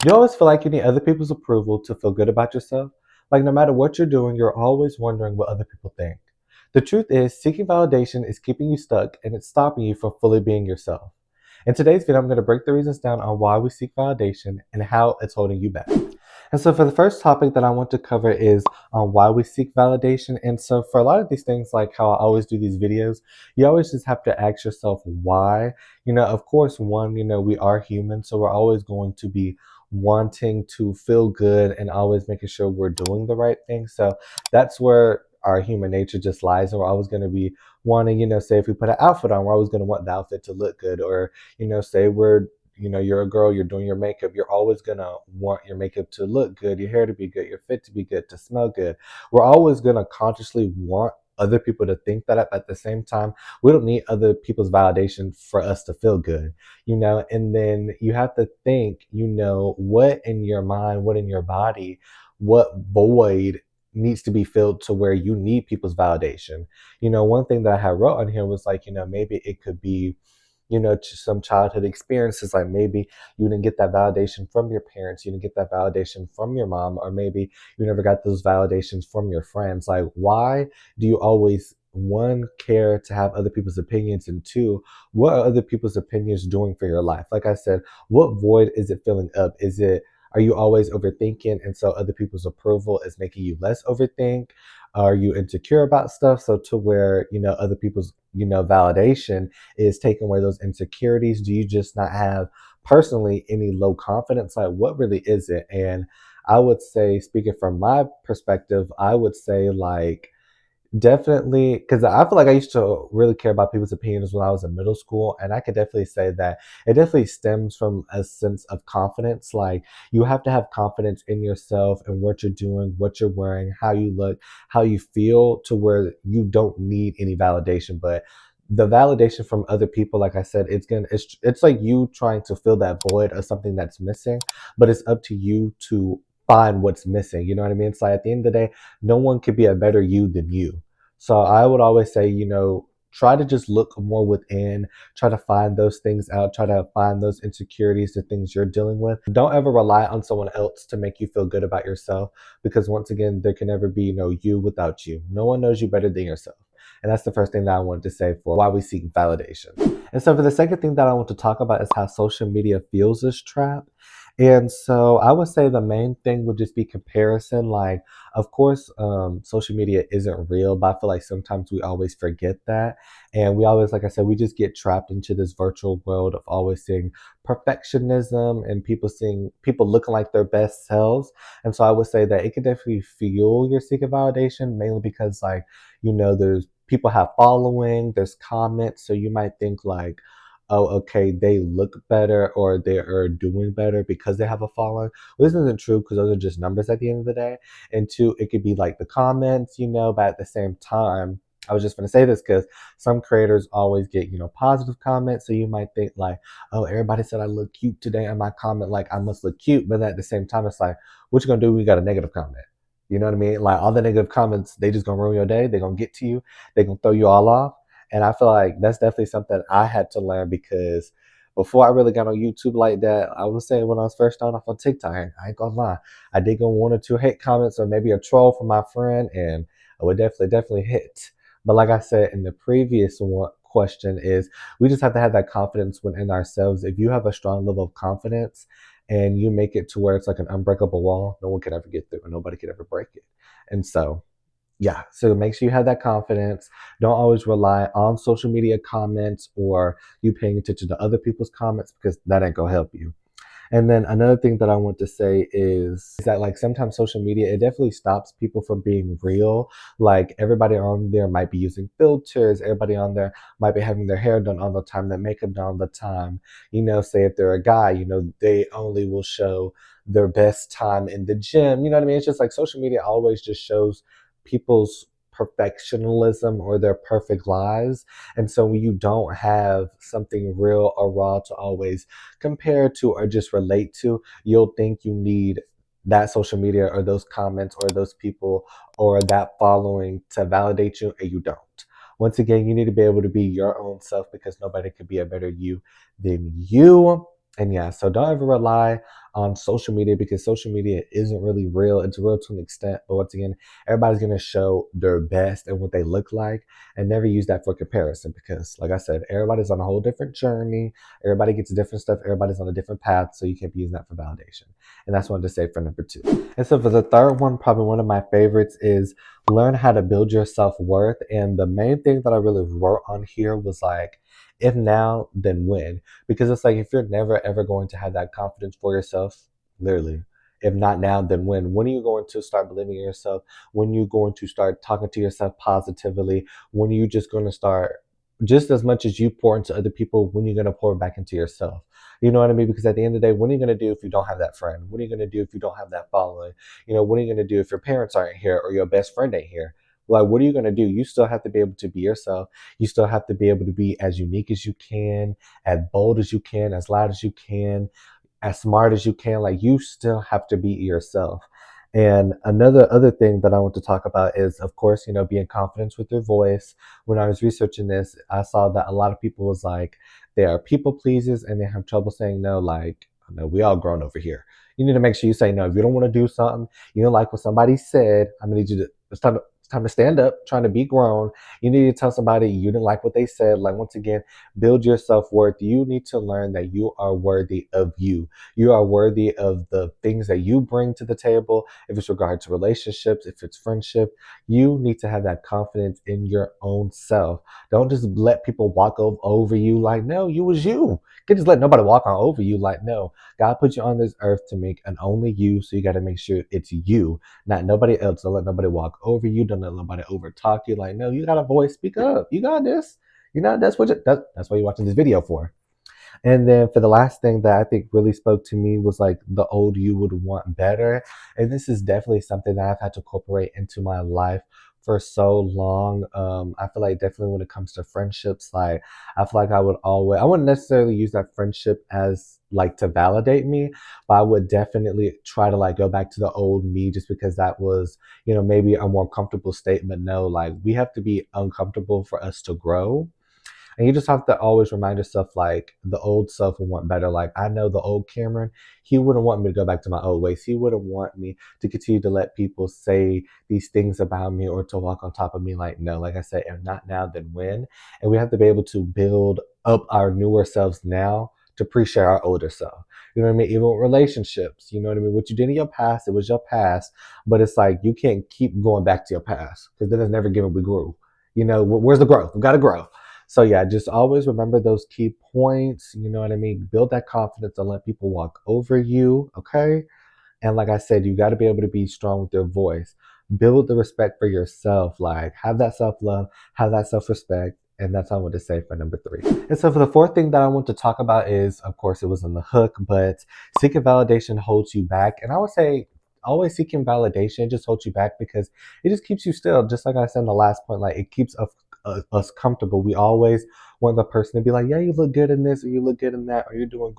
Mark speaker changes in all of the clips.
Speaker 1: Do you always feel like you need other people's approval to feel good about yourself? Like, no matter what you're doing, you're always wondering what other people think. The truth is, seeking validation is keeping you stuck and it's stopping you from fully being yourself. In today's video, I'm going to break the reasons down on why we seek validation and how it's holding you back. And so, for the first topic that I want to cover is on why we seek validation. And so, for a lot of these things, like how I always do these videos, you always just have to ask yourself why. Of course, one, we are human, so we're always going to be wanting to feel good and always making sure we're doing the right thing. So that's where our human nature just lies. And we're always going to be wanting, say if we put an outfit on, we're always going to want the outfit to look good. Or, say you're a girl, you're doing your makeup, you're always going to want your makeup to look good, your hair to be good, your fit to be good, to smell good. We're always going to consciously want other people to think that. At the same time, we don't need other people's validation for us to feel good, and then you have to think, what in your mind, what in your body, what void needs to be filled to where you need people's validation. One thing that I had wrote on here was like, maybe it could be, some childhood experiences, like maybe you didn't get that validation from your parents, you didn't get that validation from your mom, or maybe you never got those validations from your friends. Like, why do you always, one, care to have other people's opinions, and two, what are other people's opinions doing for your life? Like I said, what void is it filling up? Are you always overthinking, and so other people's approval is making you less overthink? Are you insecure about stuff, so to where other people's validation is taking away those insecurities? Do you just not have personally any low confidence? Like, what really is it? And I would say, speaking from my perspective, I would say, like, definitely, because I feel like I used to really care about people's opinions when I was in middle school, and I could definitely say that it definitely stems from a sense of confidence. Like, you have to have confidence in yourself and what you're doing, what you're wearing, how you look, how you feel, to where you don't need any validation. But the validation from other people, like I said, it's like you trying to fill that void of something that's missing, but it's up to you to find what's missing. You know what I mean? It's like, at the end of the day, no one could be a better you than you. So I would always say, try to just look more within, try to find those things out, try to find those insecurities, the things you're dealing with. Don't ever rely on someone else to make you feel good about yourself, because once again, there can never be no you without you. No one knows you better than yourself. And that's the first thing that I wanted to say for why we seek validation. And so for the second thing that I want to talk about is how social media fuels this trap. And so I would say the main thing would just be comparison. Like, of course, social media isn't real, but I feel like sometimes we always forget that. And we always, like I said, we just get trapped into this virtual world of always seeing perfectionism and people looking like their best selves. And so I would say that it can definitely fuel your seek of validation, mainly because, like, there's people have following, there's comments. So you might think like, oh, okay, they look better or they are doing better because they have a following. Well, this isn't true, because those are just numbers at the end of the day. And two, it could be like the comments, but at the same time, I was just going to say this because some creators always get, positive comments. So you might think like, oh, everybody said I look cute today, and my comment, like, I must look cute. But at the same time, it's like, what you going to do when you got a negative comment? You know what I mean? Like, all the negative comments, they just going to ruin your day. They're going to get to you. They're going to throw you all off. And I feel like that's definitely something I had to learn, because before I really got on YouTube like that, I would say when I was first starting off on TikTok, I ain't gonna lie, I did get one or two hate comments or maybe a troll from my friend, and I would definitely hit. But like I said in the previous one, question is, we just have to have that confidence within ourselves. If you have a strong level of confidence and you make it to where it's like an unbreakable wall, no one can ever get through and nobody can ever break it. And so yeah, so make sure you have that confidence. Don't always rely on social media comments or you paying attention to other people's comments, because that ain't gonna help you. And then another thing that I want to say is that, like, sometimes social media, it definitely stops people from being real. Like, everybody on there might be using filters, everybody on there might be having their hair done all the time, their makeup done all the time. Say if they're a guy, they only will show their best time in the gym. You know what I mean? It's just like social media always just shows people's perfectionism or their perfect lives. And so when you don't have something real or raw to always compare to or just relate to, you'll think you need that social media or those comments or those people or that following to validate you, and you don't. Once again, you need to be able to be your own self, because nobody could be a better you than you. And yeah, so don't ever rely on social media because social media isn't really real. It's real to an extent, but once again, everybody's gonna show their best and what they look like, and never use that for comparison because, like I said, everybody's on a whole different journey. Everybody gets different stuff. Everybody's on a different path, so you can't be using that for validation. And that's what I wanted to say for number two. And so for the third one, probably one of my favorites is learn how to build your self worth. And the main thing that I really wrote on here was like, if now, then when? Because it's like if you're never ever going to have that confidence for yourself, literally, if not now, then when? When are you going to start believing in yourself? When are you going to start talking to yourself positively? When are you just going to start, just as much as you pour into other people, when you're going to pour back into yourself? You know what I mean? Because at the end of the day, what are you going to do if you don't have that friend? What are you going to do if you don't have that following? You know, what are you going to do if your parents aren't here or your best friend ain't here? Like, what are you going to do? You still have to be able to be yourself. You still have to be able to be as unique as you can, as bold as you can, as loud as you can, as smart as you can. Like, you still have to be yourself. And another other thing that I want to talk about is, of course, you know, being confident with your voice. When I was researching this, I saw that a lot of people was like they are people pleasers and they have trouble saying no. Like, no, we all grown over here. You need to make sure you say no. If you don't want to do something, you don't like what somebody said, I'm gonna need you to it's time to stand up, trying to be grown. You need to tell somebody you didn't like what they said. Like, once again, build your self-worth. You need to learn that you are worthy of you. You are worthy of the things that you bring to the table. If it's regard to relationships, if it's friendship, you need to have that confidence in your own self. Don't just let people walk over you like, no, you was you. You can't just let nobody walk on over you like, no. God put you on this earth to make an only you, so you got to make sure it's you, not nobody else. Don't let nobody walk over you. Don't let nobody overtalk you. Like, no, you got a voice. Speak up. You got this. You know, that's what you're watching this video for. And then for the last thing that I think really spoke to me was like the old you would want better. And this is definitely something that I've had to incorporate into my life for so long. I feel like definitely when it comes to friendships, like I feel like I wouldn't necessarily use that friendship as like to validate me, but I would definitely try to like go back to the old me just because that was, you know, maybe a more comfortable state. But no, like we have to be uncomfortable for us to grow. And you just have to always remind yourself, like, the old self will want better. Like, I know the old Cameron, he wouldn't want me to go back to my old ways. He wouldn't want me to continue to let people say these things about me or to walk on top of me. Like, no, like I said, if not now, then when? And we have to be able to build up our newer selves now to appreciate our older self. You know what I mean? Even with relationships, you know what I mean? What you did in your past, it was your past. But it's like you can't keep going back to your past because then it's never given we grew. You know, where's the growth? We got to grow. So yeah, just always remember those key points. You know what I mean? Build that confidence and let people walk over you. Okay. And like I said, you got to be able to be strong with your voice. Build the respect for yourself. Like have that self love, have that self respect. And that's all I want to say for number three. And so for the fourth thing that I want to talk about is, of course, it was in the hook, but seeking validation holds you back. And I would say always seeking validation just holds you back because it just keeps you still. Just like I said in the last point, like it keeps us comfortable. We always want the person to be like, yeah, you look good in this, or you look good in that, or you're doing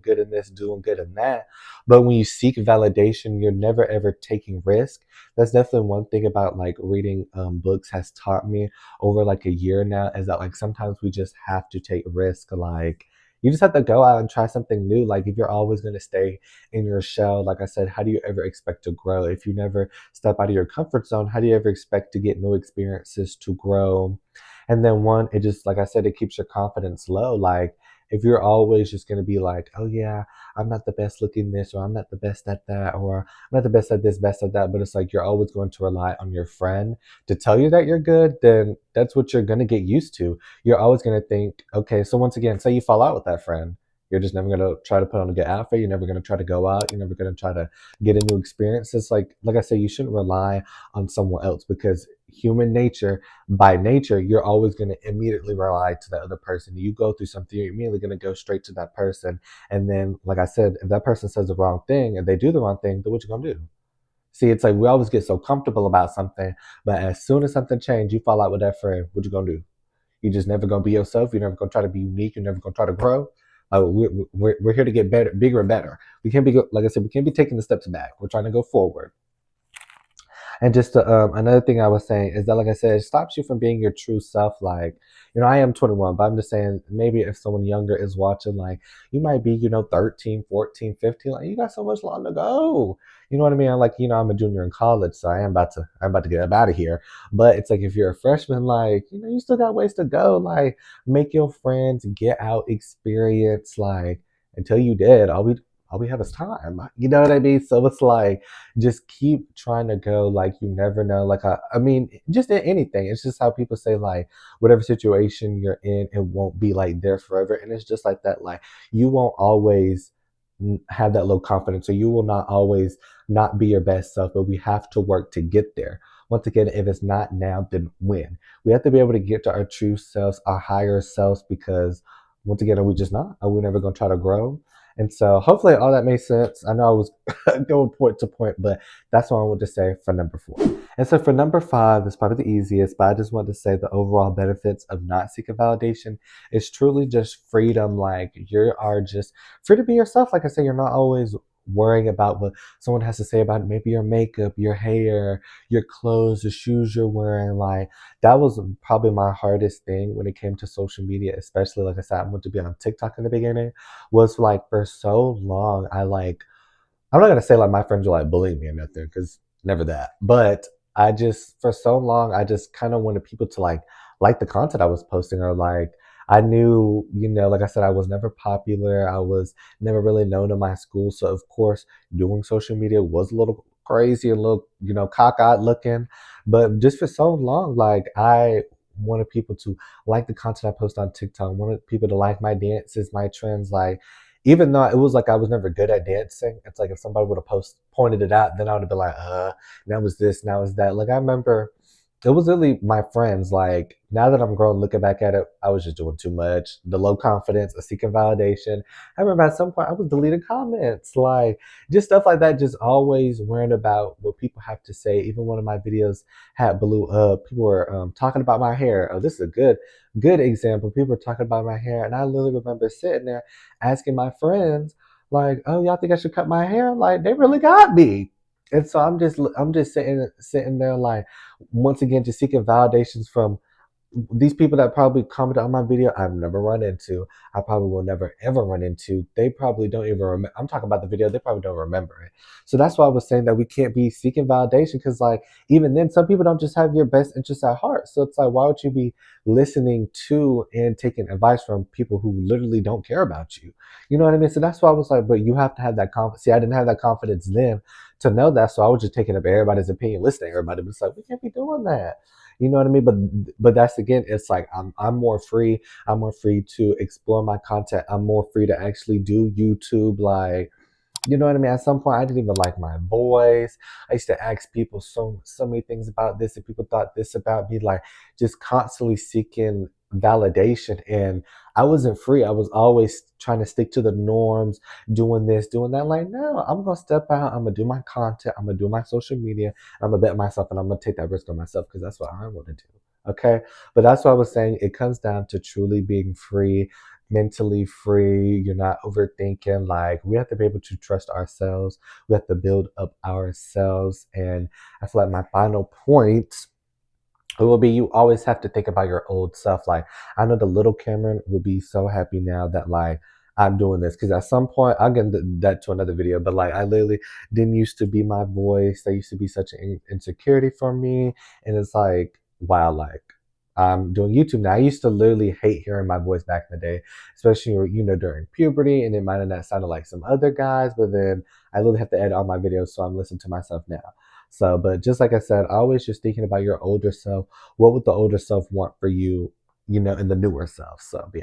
Speaker 1: good in this, doing good in that. But when you seek validation, you're never ever taking risk. That's definitely one thing about like reading books has taught me over like a year now is that like sometimes we just have to take risk. Like you just have to go out and try something new. Like if you're always going to stay in your shell, like I said, how do you ever expect to grow? If you never step out of your comfort zone, how do you ever expect to get new experiences to grow? And then one, it just, like I said, it keeps your confidence low. Like if you're always just going to be like, oh yeah, I'm not the best looking this, or I'm not the best at that, or I'm not the best at this, best at that, but it's like you're always going to rely on your friend to tell you that you're good, then that's what you're going to get used to. You're always going to think, okay, so once again, say you fall out with that friend. You're just never going to try to put on a good outfit. You're never going to try to go out. You're never going to try to get a new experience. It's like I said, you shouldn't rely on someone else because human nature, by nature, you're always going to immediately rely to that other person. You go through something, you're immediately going to go straight to that person. And then, like I said, if that person says the wrong thing and they do the wrong thing, then what you going to do? See, it's like we always get so comfortable about something, but as soon as something changes, you fall out with that friend. What you gonna do? You just never gonna be yourself. You're never gonna try to be unique. You're never gonna try to grow. We're here to get better, bigger and better. We can't be like I said. We can't be taking the steps back. We're trying to go forward. And just another thing I was saying is that, like I said, it stops you from being your true self. Like, I am 21, but I'm just saying maybe if someone younger is watching, like, you might be, 13, 14, 15, like, you got so much long to go. You know what I mean? Like, I'm a junior in college, so I'm about to get up out of here. But it's like if you're a freshman, like, you still got ways to go. Like, make your friends, get out, experience, like, until you dead, all we have is time. You know what I mean? So it's like just keep trying to go. Like, you never know. Like, I mean, just in anything. It's just how people say, like, whatever situation you're in, it won't be like there forever. And it's just like that. Like, you won't always have that low confidence, or you will not always not be your best self, but we have to work to get there. Once again, if it's not now, then when? We have to be able to get to our true selves, our higher selves, because once again, are we just not? Are we never going to try to grow? And so hopefully all that made sense. I know I was going point to point, but that's what I want to say for number 4. And so for number 5, it's probably the easiest, but I just want to say the overall benefits of not seeking validation is truly just freedom. Like, you are just free to be yourself. Like I said, you're not always worrying about what someone has to say about it. Maybe your makeup, your hair, your clothes, the shoes you're wearing. Like, that was probably my hardest thing when it came to social media, especially, like I said, I wanted to be on TikTok in the beginning, was like for so long, I'm not gonna say like my friends were like bullying me or nothing, because never that. But I just, for so long, I just kind of wanted people to like the content I was posting, or like, I knew, like I said, I was never popular. I was never really known in my school, so of course, doing social media was a little crazy, a little, cockeyed looking. But just for so long, like, I wanted people to like the content I post on TikTok. I wanted people to like my dances, my trends, like, even though it was like I was never good at dancing, it's like if somebody would have pointed it out, then I would have been like, now was this, now was that. Like, I remember it was really my friends. Like, now that I'm grown, looking back at it, I was just doing too much. The low confidence, the seeking validation. I remember at some point I was deleting comments, like, just stuff like that. Just always worrying about what people have to say. Even one of my videos had blew up. People were talking about my hair. Oh, this is a good example. People were talking about my hair, and I literally remember sitting there asking my friends, like, "Oh, y'all think I should cut my hair?" Like, they really got me. And so I'm just sitting there, like, once again, just seeking validations from these people that probably commented on my video I've never run into. I probably will never ever run into. They probably don't even remember. I'm talking about the video, they probably don't remember it. So that's why I was saying that we can't be seeking validation, because, like, even then, some people don't just have your best interests at heart. So it's like, why would you be listening to and taking advice from people who literally don't care about you? You know what I mean? So that's why I was like, but you have to have that confidence. See, I didn't have that confidence then to know that, so I was just taking up everybody's opinion, listening to everybody. But it's like, we can't be doing that. You know what I mean? But that's, again, it's like I'm more free. I'm more free to explore my content. I'm more free to actually do YouTube. Like, you know what I mean? At some point, I didn't even like my voice. I used to ask people so many things about this, and people thought this about me. Like, just constantly seeking validation, and I wasn't free. I was always trying to stick to the norms, doing this, doing that. Like, no, I'm gonna step out. I'm gonna do my content. I'm gonna do my social media. I'm gonna bet myself, and I'm gonna take that risk on myself, because that's what I want to do. Okay, but that's what I was saying. It comes down to truly being free, mentally free. You're not overthinking. Like, we have to be able to trust ourselves. We have to build up ourselves. And I feel like my final point, it will be, you always have to think about your old self. Like, I know the little Cameron will be so happy now that, like, I'm doing this, because at some point I'll get into that to another video, but, like, I literally didn't used to be my voice. That used to be such an insecurity for me. And it's like, wow, like, I'm doing YouTube now. I used to literally hate hearing my voice back in the day, especially, during puberty, and it might have not sounded like some other guys, but then I literally have to edit all my videos, so I'm listening to myself now. So, but just like I said, always just thinking about your older self. What would the older self want for you, in the newer self? So, yeah.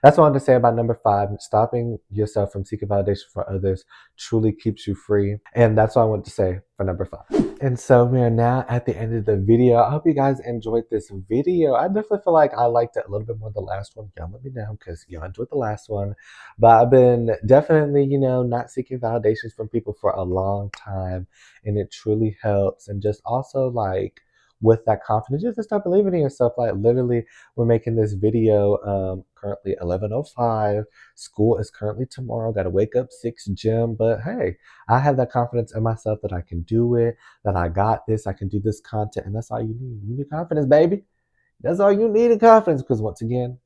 Speaker 1: That's what I wanted to say about number 5. Stopping yourself from seeking validation for others truly keeps you free. And that's what I want to say for number 5. And so we are now at the end of the video. I hope you guys enjoyed this video. I definitely feel like I liked it a little bit more than the last one. Y'all let me know, because y'all enjoyed the last one. But I've been definitely, not seeking validations from people for a long time. And it truly helps. And just also, like, with that confidence, you have to start believing in yourself. Like literally, we're making this video currently 11:05. School is currently tomorrow. Got to wake up 6, gym. But hey, I have that confidence in myself that I can do it, that I got this, I can do this content, and that's all you need. You need confidence, baby. That's all you need is confidence. Because once again,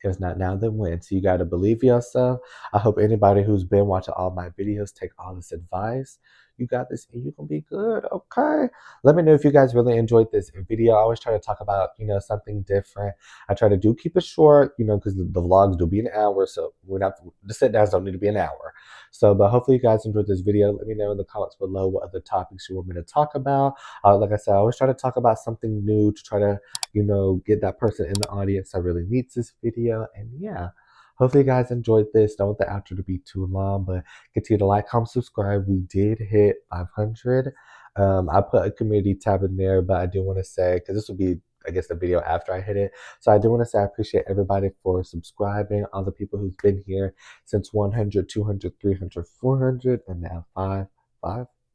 Speaker 1: if it's not now, then when? So you got to believe yourself. I hope anybody who's been watching all my videos take all this advice. You got this and you're going to be good. Okay. Let me know if you guys really enjoyed this video. I always try to talk about, something different. I try to keep it short, because the vlogs do be an hour. So we're not, the sit downs don't need to be an hour. So, but hopefully you guys enjoyed this video. Let me know in the comments below what other topics you want me to talk about. Like I said, I always try to talk about something new to try to get that person in the audience that really needs this video. And yeah, hopefully you guys enjoyed this. Don't want the outro to be too long, but continue to like, comment, subscribe. We did hit 500. I put a community tab in there, but I do want to say, because this will be, I guess, the video after I hit it. So I do want to say I appreciate everybody for subscribing, all the people who's been here since 100, 200, 300, 400, and now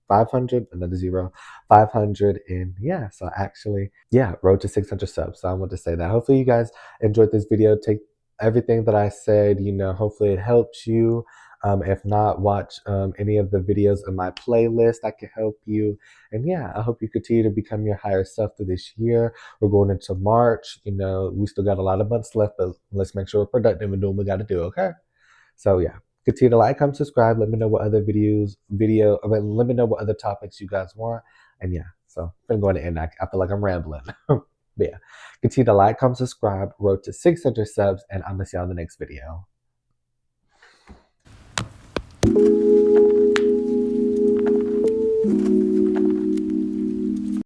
Speaker 1: 500, another zero, 500. And yeah, so actually, yeah, road to 600 subs. So I want to say that. Hopefully you guys enjoyed this video. Take everything that I said, hopefully it helps you. If not, watch any of the videos in my playlist that can help you. And yeah, I hope you continue to become your higher self through this year. We're going into March. We still got a lot of months left, but let's make sure we're productive and doing what we got to do, okay? So yeah, continue to like, comment, subscribe. Let me know what other let me know what other topics you guys want. And yeah, so I'm going to end. I feel like I'm rambling. But yeah, continue to like, comment, subscribe. Road to 600 subs, and I'm gonna see you on the next video.